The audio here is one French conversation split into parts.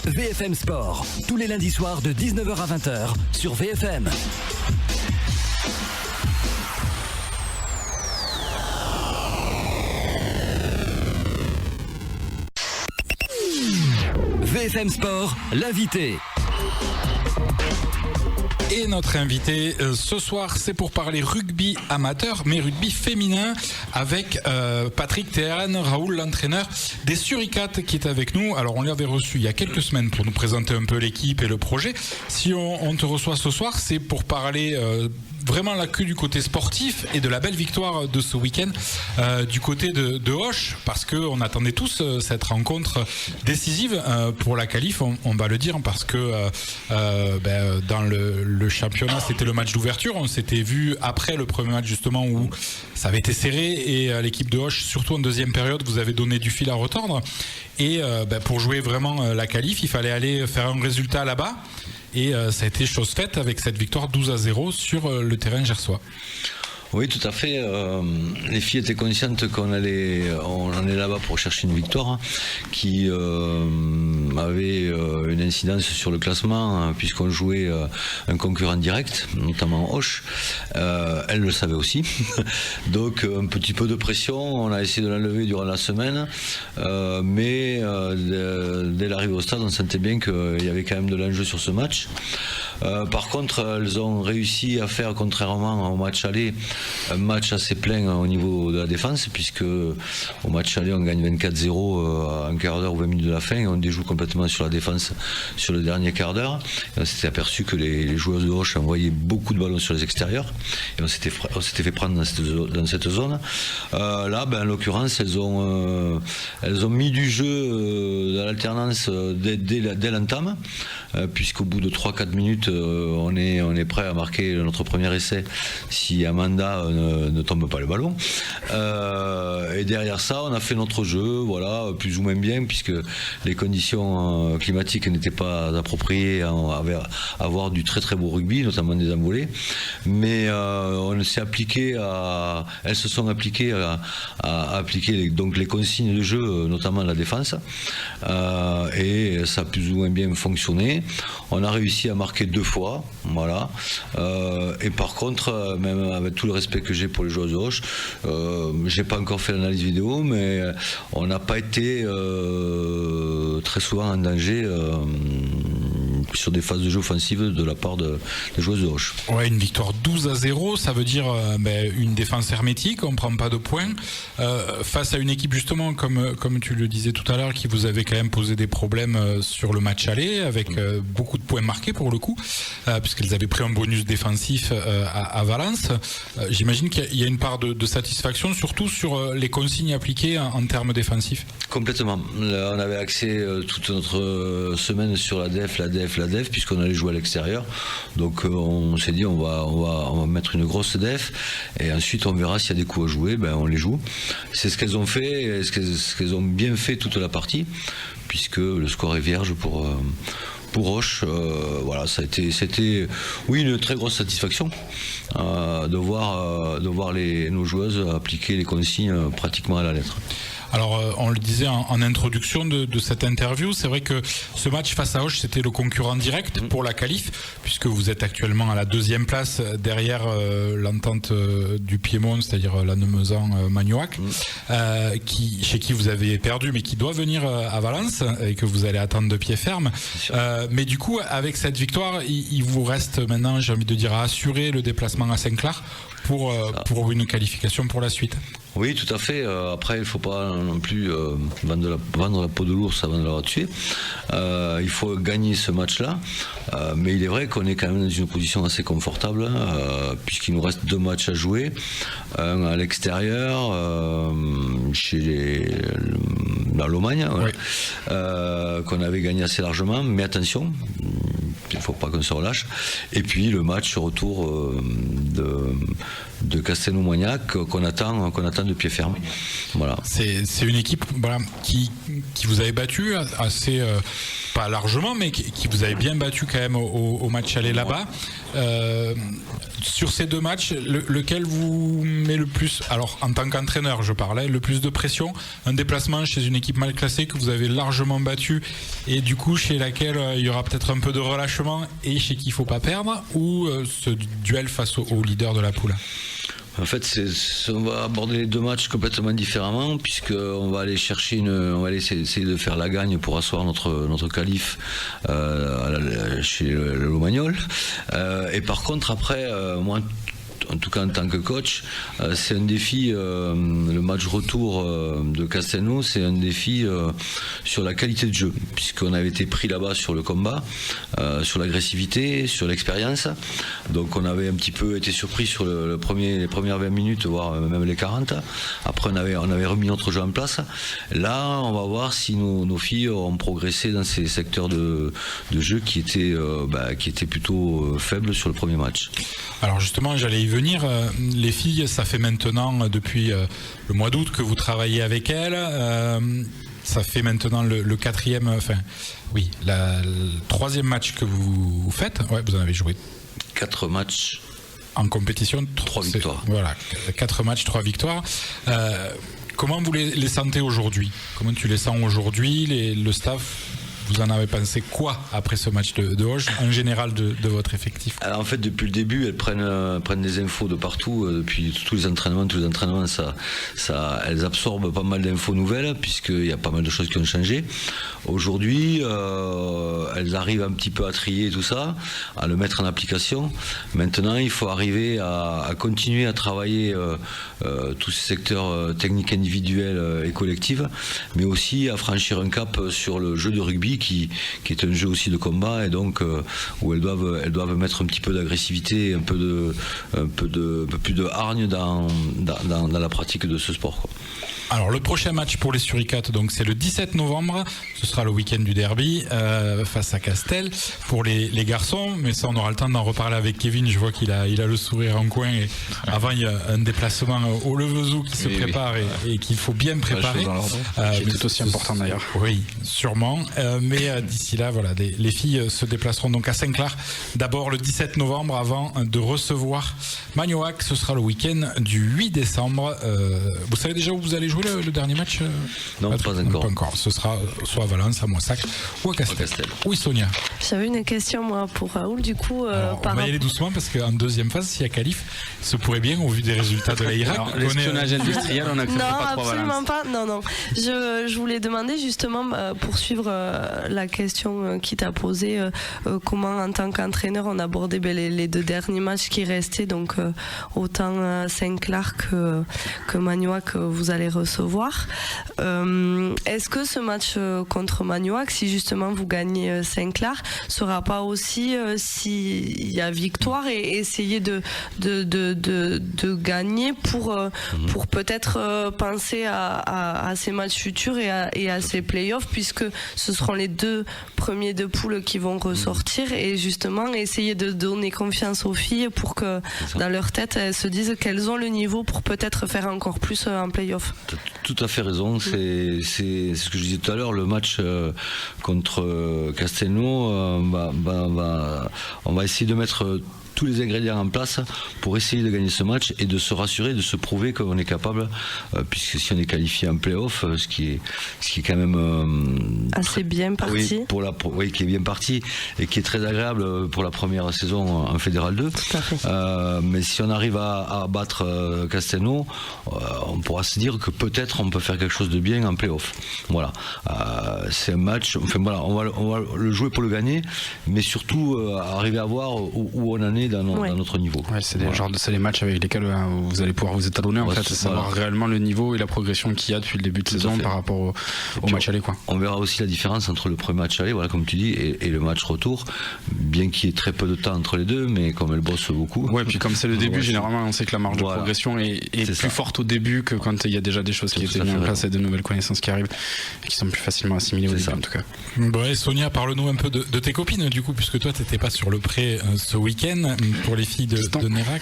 VFM Sport, tous les lundis soirs de 19h à 20h sur VFM. VFM Sport, l'invité. Et notre invité ce soir, c'est pour parler rugby amateur, mais rugby féminin, avec Patrick Théhan, Raoul, l'entraîneur des Suricates, qui est avec nous. Alors, on l'avait reçu il y a quelques semaines pour nous présenter un peu l'équipe et le projet. Si on te reçoit ce soir, c'est pour parler vraiment la queue du côté sportif et de la belle victoire de ce week-end du côté de Auch, parce qu'on attendait tous cette rencontre décisive pour la qualif, on va le dire, parce que dans le championnat, c'était le match d'ouverture. On s'était vu après le premier match, justement, où ça avait été serré, et l'équipe de Auch, surtout en deuxième période, vous avez donné du fil à retordre. Et pour jouer vraiment la qualif, il fallait aller faire un résultat là-bas. Et ça a été chose faite avec cette victoire 12-0 sur le terrain gersois. Oui, tout à fait. Les filles étaient conscientes on allait là-bas pour chercher une victoire qui avait une incidence sur le classement, puisqu'on jouait un concurrent direct, notamment Auch. Elle le savait aussi. Donc un petit peu de pression, on a essayé de l'enlever durant la semaine, mais dès l'arrivée au stade, on sentait bien qu'il y avait quand même de l'enjeu sur ce match. Par contre, elles ont réussi à faire, contrairement au match aller, un match assez plein au niveau de la défense, puisque au match aller, on gagne 24-0 à un quart d'heure ou 20 minutes de la fin, et on déjoue complètement sur la défense sur le dernier quart d'heure. Et on s'était aperçu que les joueuses de Auch envoyaient beaucoup de ballons sur les extérieurs, et on s'était fait prendre dans cette zone. Là, en l'occurrence, elles ont mis du jeu dans l'alternance dès l'entame, puisqu'au bout de 3-4 minutes, on est prêt à marquer notre premier essai si Amanda ne tombe pas le ballon. Et derrière ça, on a fait notre jeu, voilà, plus ou moins bien, puisque les conditions climatiques n'étaient pas appropriées à avoir du très très beau rugby, notamment des envolées. Mais elles se sont appliquées à appliquer donc les consignes de jeu, notamment la défense. Et ça a plus ou moins bien fonctionné. On a réussi à marquer 2 fois, voilà. Et par contre, même avec tout le respect que j'ai pour les joueurs de Auch, j'ai pas encore fait l'analyse vidéo, mais on n'a pas été très souvent en danger sur des phases de jeu offensives de la part des joueuses de Auch. Ouais, une victoire 12-0, ça veut dire une défense hermétique, on prend pas de points face à une équipe, justement, comme tu le disais tout à l'heure, qui vous avait quand même posé des problèmes sur le match aller, avec beaucoup de points marqués pour le coup, puisqu'elles avaient pris un bonus défensif à Valence. J'imagine qu'il y a une part de satisfaction, surtout sur les consignes appliquées en termes défensifs. Complètement. Là, on avait axé toute notre semaine sur la def, puisqu'on allait jouer à l'extérieur. Donc on s'est dit on va mettre une grosse def, et ensuite on verra s'il y a des coups à jouer, on les joue. C'est ce qu'elles ont fait, et ce qu'elles ont bien fait toute la partie, puisque le score est vierge pour Auch. Voilà, c'était une très grosse satisfaction de voir nos joueuses appliquer les consignes pratiquement à la lettre. Alors, on le disait en introduction de cette interview, c'est vrai que ce match face à Auch, c'était le concurrent direct pour la qualif, puisque vous êtes actuellement à la 2e place derrière l'entente du Piémont, c'est-à-dire la Nemezan-Magnoac, chez qui vous avez perdu, mais qui doit venir à Valence, et que vous allez attendre de pied ferme. Mais du coup, avec cette victoire, il vous reste maintenant, j'ai envie de dire, à assurer le déplacement à Saint-Clar pour une qualification pour la suite. Oui, tout à fait. Après, il ne faut pas non plus vendre la peau de l'ours avant de l'avoir tué. Il faut gagner ce match-là. Mais il est vrai qu'on est quand même dans une position assez confortable, puisqu'il nous reste 2 matchs à jouer. Un à l'extérieur, dans l'Aumagne, oui. Qu'on avait gagné assez largement. Mais attention, il ne faut pas qu'on se relâche. Et puis le match retour Castelnau-Moignac qu'on attend de pied ferme. Voilà. C'est une équipe qui vous avait battu assez, pas largement, mais qui vous avait bien battu quand même au match aller là-bas. Sur ces 2 matchs, lequel vous met le plus, alors en tant qu'entraîneur je parlais, le plus de pression, un déplacement chez une équipe mal classée que vous avez largement battue et du coup chez laquelle il y aura peut-être un peu de relâchement et chez qui il ne faut pas perdre, ou ce duel face au leader de la poule? En fait, on va aborder les 2 matchs complètement différemment, puisqu'on va aller chercher on va aller essayer de faire la gagne pour asseoir notre qualif chez le Lomagnol. Et par contre, après, moi, en tout cas en tant que coach, c'est un défi, le match retour de Castelnau, c'est un défi sur la qualité de jeu, puisqu'on avait été pris là-bas sur le combat, sur l'agressivité, sur l'expérience. Donc on avait un petit peu été surpris sur les premières 20 minutes, voire même les 40. Après on avait remis notre jeu en place. Là on va voir si nos filles ont progressé dans ces secteurs de jeu qui étaient plutôt faibles sur le premier match. Alors justement, j'allais y venir. Les filles, ça fait maintenant depuis le mois d'août que vous travaillez avec elles. Ça fait maintenant le 4e, le 3e match que vous faites. Ouais, vous en avez joué 4 matchs en compétition, 3 victoires. Voilà, 4 matchs, 3 victoires. Comment vous les sentez aujourd'hui? Comment tu les sens aujourd'hui, le staff? Vous en avez pensé quoi après ce match de Auch, en général de votre effectif? Alors en fait, depuis le début, elles prennent des infos de partout, depuis tous les entraînements, elles absorbent pas mal d'infos nouvelles, puisqu'il y a pas mal de choses qui ont changé. Aujourd'hui, elles arrivent un petit peu à trier tout ça, à le mettre en application. Maintenant, il faut arriver à continuer à travailler tous ces secteurs techniques individuels et collectifs, mais aussi à franchir un cap sur le jeu de rugby, qui est un jeu aussi de combat, et donc où elles doivent mettre un petit peu d'agressivité, un peu plus de hargne dans la pratique de ce sport, quoi. Alors le prochain match pour les Suricates, donc c'est le 17 novembre, ce sera le week-end du derby face à Castel pour les garçons, mais ça on aura le temps d'en reparler avec Kevin. Je vois qu'il a le sourire en coin, et avant il y a un déplacement au Levezou qui se prépare et qu'il faut bien préparer. C'est aussi important d'ailleurs. Oui, sûrement. Mais d'ici là, voilà, les filles se déplaceront donc à Saint-Clar d'abord le 17 novembre avant de recevoir Magnoac. Ce sera le week-end du 8 décembre. Vous savez déjà où vous allez jouer le dernier match? Non, pas encore. Ce sera soit à Valence, à Moissac ou à Castel. Oui, Sonia. J'avais une question moi pour Raoul, du coup. On va y aller doucement parce qu'en deuxième phase, s'il y a qualif, ce pourrait bien, au vu des résultats de l'Irak. L'espionnage industriel, on n'accepte pas trop Valence. Non, absolument pas. Non. Je voulais demander justement, pour suivre la question qui t'a posée, comment en tant qu'entraîneur on abordait les 2 derniers matchs qui restaient, donc autant Saint-Clar que Magnoac vous allez recevoir. Est-ce que ce match contre Magnoac, si justement vous gagnez Saint-Clar, sera pas aussi, s'il y a victoire, et essayer de gagner pour peut-être penser à ces matchs futurs et à ces playoffs, puisque ce seront les 2 premiers de poule qui vont ressortir, et justement essayer de donner confiance aux filles pour que dans leur tête elles se disent qu'elles ont le niveau pour peut-être faire encore plus en playoff. Tout à fait raison, c'est ce que je disais tout à l'heure, le match contre Castelnau, on va essayer de mettre tous les ingrédients en place pour essayer de gagner ce match et de se rassurer, de se prouver qu'on est capable, puisque si on est qualifié en play-off, ce qui est quand même assez bien parti, qui est bien parti et qui est très agréable pour la première saison en Fédéral 2. Tout à fait. Mais si on arrive à battre Castelnau, on pourra se dire que peut-être on peut faire quelque chose de bien en play-off. Voilà, c'est un match. Enfin voilà, on va le jouer pour le gagner, mais surtout arriver à voir où on en est dans notre niveau. Ouais, c'est les matchs avec lesquels vous allez pouvoir vous étalonner, en fait, savoir réellement le niveau et la progression qu'il y a depuis le début de saison par rapport au match aller, quoi. On verra aussi la différence entre le premier match aller, voilà, comme tu dis, et le match retour, bien qu'il y ait très peu de temps entre les deux, mais comme elles bossent beaucoup. Ouais, puis comme c'est le début, généralement on sait que la marge de progression est plus forte au début que quand il y a déjà des choses qui étaient mises en place et de nouvelles connaissances qui arrivent et qui sont plus facilement assimilées au début, en tout cas. Bon, et Sonia, parle-nous un peu de tes copines, du coup, puisque toi t'étais pas sur le pré ce week-end, pour les filles de Nérac,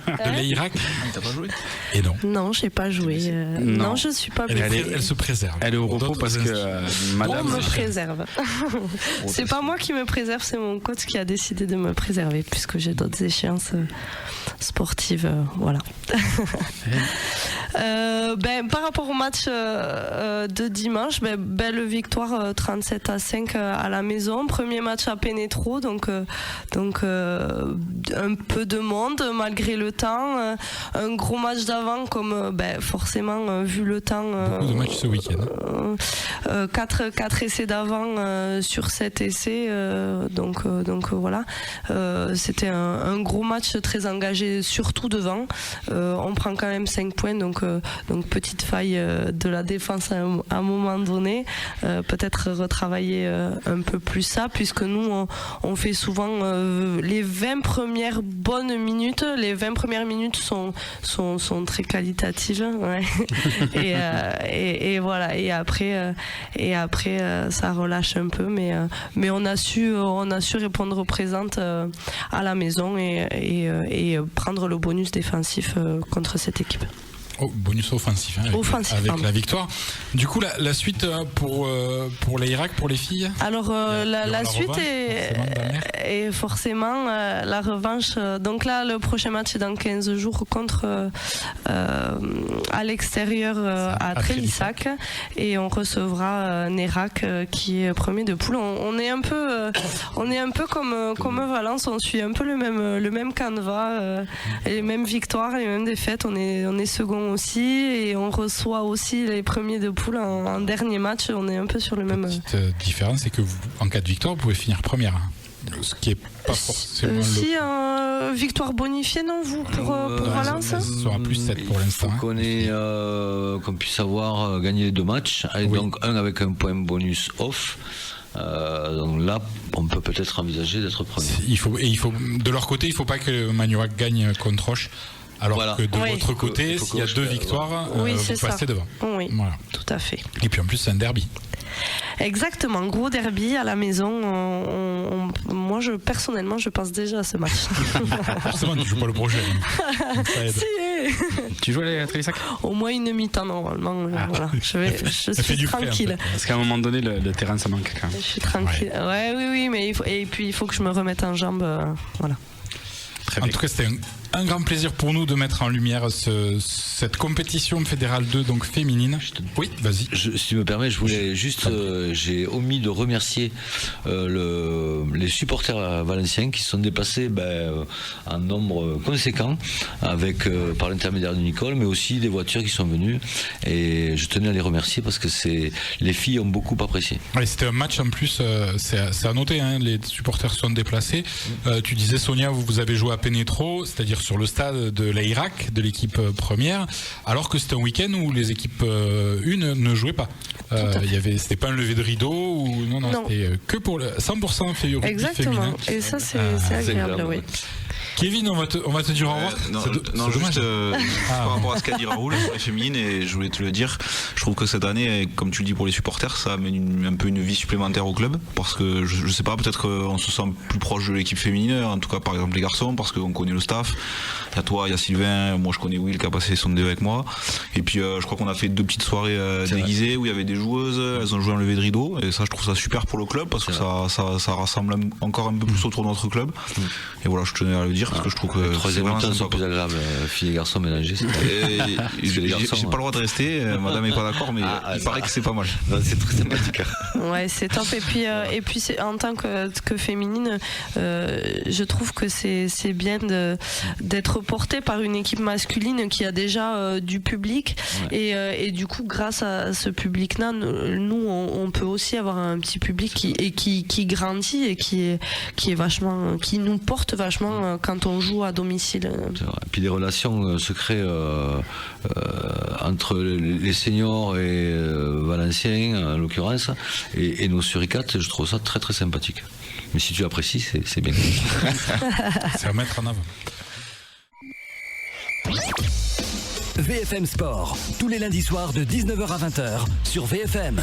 de l'Irak. T'as pas joué? Et non. Non, j'ai pas joué. Non, je suis pas blessée. Elle se préserve. Elle est au repos parce que madame. On me préserve. C'est pas moi qui me préserve, c'est mon coach qui a décidé de me préserver puisque j'ai d'autres échéances sportives. Voilà. Par rapport au match de dimanche, belle victoire 37-5 à la maison. Premier match à Pénétro, donc un peu de monde malgré le temps. Un gros match d'avant, comme forcément vu le temps. Beaucoup de matchs ce week-end. 4 essais d'avant sur 7 essais. Donc voilà. C'était un gros match très engagé, surtout devant. On prend quand même 5 points, donc petite faille de la défense à un moment donné. Peut-être retravailler un peu plus ça, puisque nous on fait souvent les 20 premières bonnes minutes. Les 20 premières minutes sont très qualitatives, ouais. et voilà. Et après ça relâche un peu, mais on a su répondre présente à la maison et prendre le bonus défensif contre cette équipe. Bonus offensif, avec la victoire. Du coup, la suite pour l'Irak, pour les filles. Alors la suite est forcément la revanche. Donc là, le prochain match est dans 15 jours contre à l'extérieur à Trélissac, et on recevra Nérac qui est premier de poule. On est un peu comme Valence. On suit un peu le même canevas, les mêmes victoires, les mêmes défaites. On est second aussi, et on reçoit aussi les premiers de poule en dernier match. On est un peu sur le même. La petite différence, c'est que en cas de victoire, vous pouvez finir première. Ce qui est pas forcément victoire bonifiée, non, vous, pour Valence? Ça sera plus 7 pour l'instant. Qu'on puisse avoir gagné les 2 matchs, et donc un avec un point bonus off. Donc là, on peut peut-être envisager d'être premier. Il faut de leur côté, il ne faut pas que Magnoac gagne contre Roche. Alors que de votre côté, s'il y a 2 victoires, vous passez devant. Oui, voilà. Tout à fait. Et puis en plus, c'est un derby. Exactement, gros derby à la maison. Moi, personnellement, je pense déjà à ce match. Forcément, tu ne joues pas le projet. Si. Tu joues à Trélissac? Au moins une mi-temps normalement. Voilà. Je suis tranquille. Parce qu'à un moment donné, le terrain, ça manque quand même. Je suis tranquille. Oui, mais il faut que je me remette en jambes. Voilà. En tout cas, c'était un grand plaisir pour nous de mettre en lumière cette compétition fédérale 2, donc féminine. Oui, vas-y. Si tu me permets, je voulais juste, j'ai omis de remercier les supporters valenciens qui se sont déplacés en nombre conséquent par l'intermédiaire de Nicole, mais aussi des voitures qui sont venues, et je tenais à les remercier parce que les filles ont beaucoup apprécié. Ouais, c'était un match en plus, c'est à noter, hein, les supporters se sont déplacés. Tu disais, Sonia, vous avez joué à Pénétro, c'est-à-dire sur le stade de l'Irak, de l'équipe première, alors que c'était un week-end où les équipes 1 ne jouaient pas. C'était pas un lever de rideau non. C'était que pour 100% féminin. Exactement. Et ça c'est agréable, oui. Kevin, on va te dire au revoir. Non, juste par rapport à ce qu'a dit Raoul sur les féminines, et je voulais te le dire, je trouve que cette année, comme tu le dis pour les supporters, ça amène un peu une vie supplémentaire au club, parce que je sais pas, peut-être qu'on se sent plus proche de l'équipe féminine, en tout cas par exemple les garçons, parce qu'on connaît le staff. Il y a toi, il y a Sylvain, moi je connais Will qui a passé son DE avec moi, et puis je crois qu'on a fait 2 petites soirées déguisées où il y avait des joueuses, elles ont joué un lever de rideau, et ça je trouve ça super pour le club, parce que ça rassemble encore un peu plus autour de notre club, et voilà, je tenais à le dire. Parce que je trouve que les troisième mi-temps sont plus agréables, filles et garçons mélangés. J'ai pas le droit de rester, madame n'est pas d'accord, mais il paraît que c'est pas mal. Non, c'est très sympathique. Ouais, c'est top. Et puis en tant que féminine, je trouve que c'est bien d'être portée par une équipe masculine qui a déjà du public, et du coup, grâce à ce public-là, nous on peut aussi avoir un petit public qui grandit et qui est vachement, qui nous porte vachement quand on joue à domicile. Et puis des relations se créent entre les seniors et Valenciens en l'occurrence, et nos suricates. Je trouve ça très très sympathique. Mais si tu apprécies, c'est bien. C'est à mettre en avant. VFM Sport, tous les lundis soirs de 19h à 20h sur VFM.